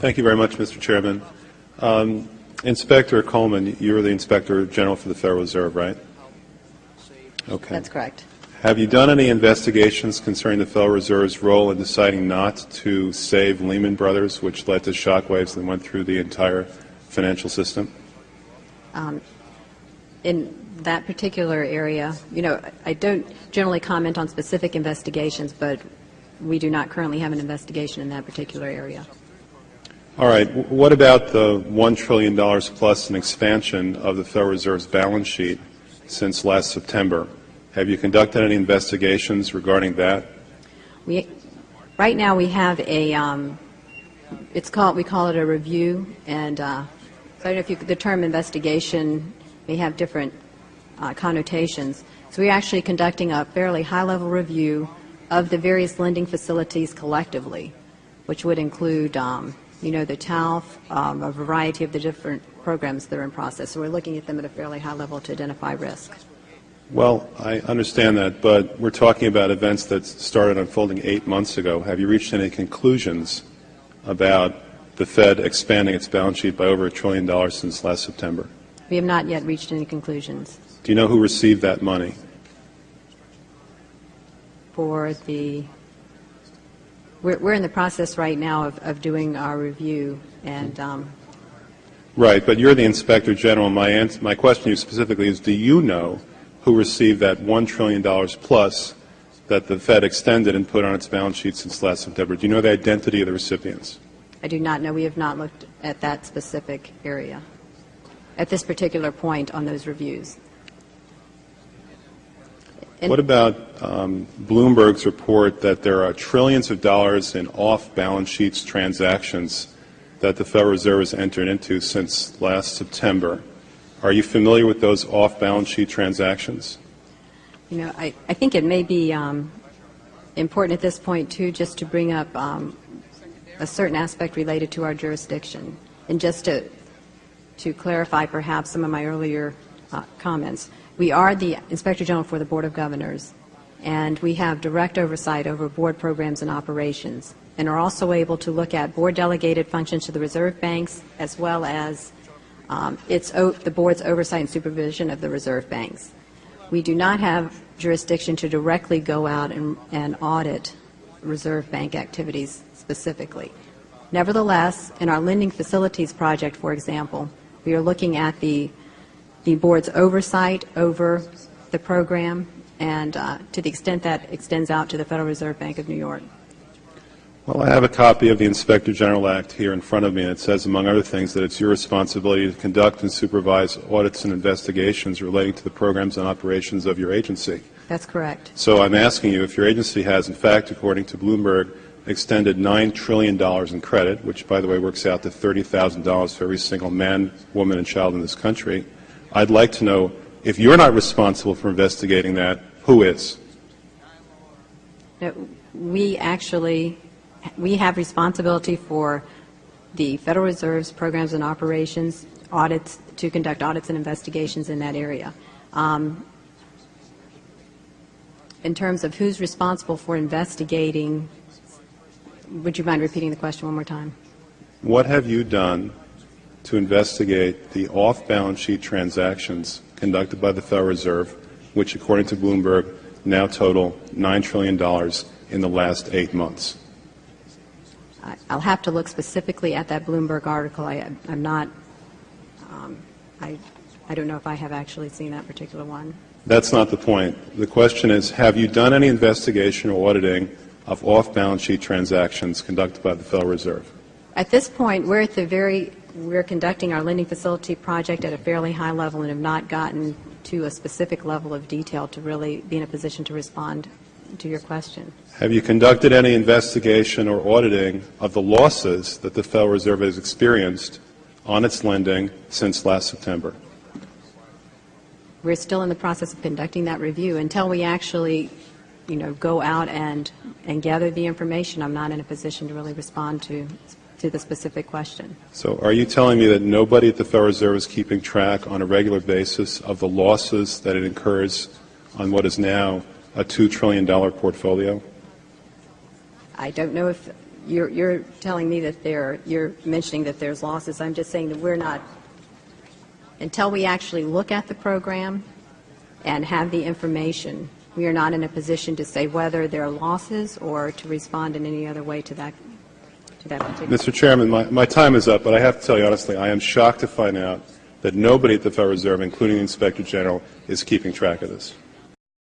Thank you very much, Mr. Chairman. Inspector Coleman, you're the Inspector General for the Federal Reserve, right? Okay. That's correct. Have you done any investigations concerning the Federal Reserve's role in deciding not to save Lehman Brothers, which led to shockwaves that went through the entire financial system? In that particular area, I don't generally comment on specific investigations, but we do not currently have an investigation in that particular area. All right. What about the $1 trillion plus in expansion of the Federal Reserve's balance sheet since last September? Have you conducted any investigations regarding that? Right now we have a, we call it a review, and so I don't know if the term investigation may have different connotations. So we're actually conducting a fairly high-level review of the various lending facilities collectively, which would include, the TALF, a variety of the different programs that are in process. So we're looking at them at a fairly high level to identify risk. Well, I understand that, but we're talking about events that started unfolding 8 months ago. Have you reached any conclusions about the Fed expanding its balance sheet by over $1 trillion since last September? We have not yet reached any conclusions. Do you know who received that money? For the, we're in the process right now of doing our review, and right, but you're the Inspector General. My question to you specifically is, do you know who received that $1 trillion plus that the Fed extended and put on its balance sheet since last September? Do you know the identity of the recipients? I do not know. We have not looked at that specific area at this particular point on those reviews. What about Bloomberg's report that there are trillions of dollars in off-balance sheets transactions that the Federal Reserve has entered into since last September? Are you familiar with those off-balance sheet transactions? I think it may be important at this point, too, just to bring up a certain aspect related to our jurisdiction. And just to clarify perhaps some of my earlier comments, we are the Inspector General for the Board of Governors, and we have direct oversight over board programs and operations, and are also able to look at board-delegated functions to the reserve banks, as well as the board's oversight and supervision of the reserve banks. We do not have jurisdiction to directly go out and audit reserve bank activities specifically. Nevertheless, in our lending facilities project, for example, we are looking at the board's oversight over the program, and to the extent that extends out to the Federal Reserve Bank of New York. Well, I have a copy of the Inspector General Act here in front of me, and it says, among other things, that it's your responsibility to conduct and supervise audits and investigations relating to the programs and operations of your agency. That's correct. So I'm asking you if your agency has, in fact, according to Bloomberg, extended $9 trillion in credit, which, by the way, works out to $30,000 for every single man, woman, and child in this country. I'd like to know, if you're not responsible for investigating that, who is? No, we have responsibility for the Federal Reserve's programs and operations, audits, to conduct audits and investigations in that area. In terms of who's responsible for investigating, would you mind repeating the question one more time? What have you done to investigate the off-balance sheet transactions conducted by the Federal Reserve, which, according to Bloomberg, now total $9 trillion in the last 8 months? I'll have to look specifically at that Bloomberg article. I'm not, I don't know if I have actually seen that particular one. That's not the point. The question is, have you done any investigation or auditing of off-balance sheet transactions conducted by the Federal Reserve? At this point, we're conducting our lending facility project at a fairly high level and have not gotten to a specific level of detail to really be in a position to respond to your question. Have you conducted any investigation or auditing of the losses that the Federal Reserve has experienced on its lending since last September? We're still in the process of conducting that review. Until we actually, go out and gather the information, I'm not in a position to really respond to the specific question. So are you telling me that nobody at the Federal Reserve is keeping track on a regular basis of the losses that it incurs on what is now a $2 trillion portfolio? I don't know if you're telling me that you're mentioning that there's losses. I'm just saying that we're not, until we actually look at the program and have the information, we are not in a position to say whether there are losses or to respond in any other way to that particular. Mr. Chairman, my time is up, but I have to tell you honestly, I am shocked to find out that nobody at the Federal Reserve, including the Inspector General, is keeping track of this.